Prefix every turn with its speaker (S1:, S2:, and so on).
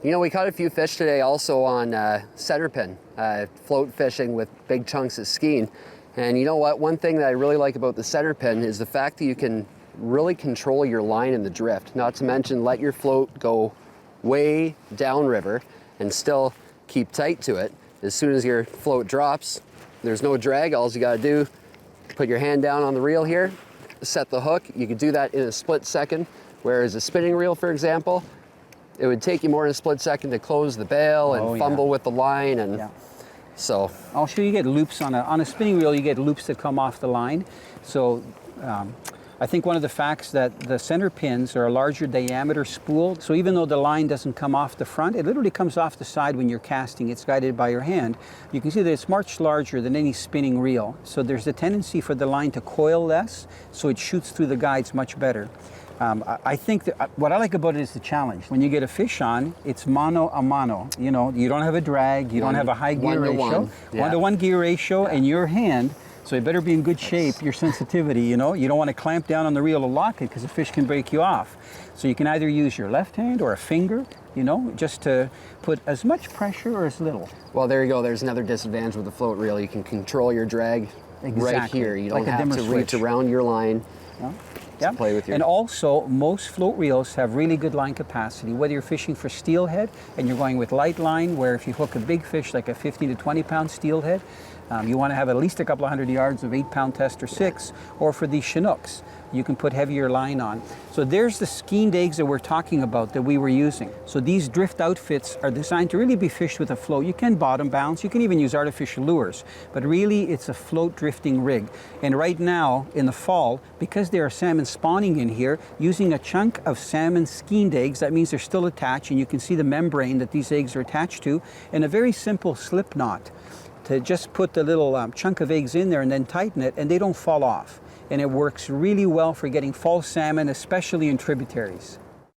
S1: You know, we caught a few fish today also on center pin, float fishing with big chunks of skein. And you know what? One thing that I really like about the center pin is the fact that you can really control your line in the drift. Not to mention let your float go way downriver and still keep tight to it. As soon as your float drops, there's no drag. All you gotta do, put your hand down on the reel here, set the hook. You could do that in a split second. Whereas a spinning reel, for example, it would take you more than a split second to close the bail and fumble with the line. And so
S2: I'll show you get loops on a spinning reel. You get loops that come off the line. So I think one of the facts that the center pins are a larger diameter spool. So even though the line doesn't come off the front, it literally comes off the side when you're casting. It's guided by your hand. You can see that it's much larger than any spinning reel. So there's a tendency for the line to coil less, so it shoots through the guides much better. I think that what I like about it is the challenge. When you get a fish on, it's mano a mano. You know, you don't have a drag, you don't have a high gear ratio. 1-to-1 gear ratio in your hand. So it better be in good shape, your sensitivity, you know. You don't want to clamp down on the reel to lock it because the fish can break you off. So you can either use your left hand or a finger, you know, just to put as much pressure or as little.
S1: Well, there you go. There's another disadvantage with the float reel. You can control your drag right here. You don't have to reach around your line. To play with your...
S2: And also, most float reels have really good line capacity. Whether you're fishing for steelhead and you're going with light line, where if you hook a big fish like a 15 to 20 pound steelhead, you want to have at least a couple of 100 yards of 8-pound test or 6, or for these Chinooks, you can put heavier line on. So there's the skeened eggs that we're talking about that we were using. So these drift outfits are designed to really be fished with a float. You can bottom bounce, you can even use artificial lures, but really it's a float drifting rig. And right now in the fall, because there are salmon spawning in here, using a chunk of salmon skeened eggs, that means they're still attached, and you can see the membrane that these eggs are attached to, and a very simple slip knot to just put the little chunk of eggs in there and then tighten it, and they don't fall off. And it works really well for getting fall salmon, especially in tributaries.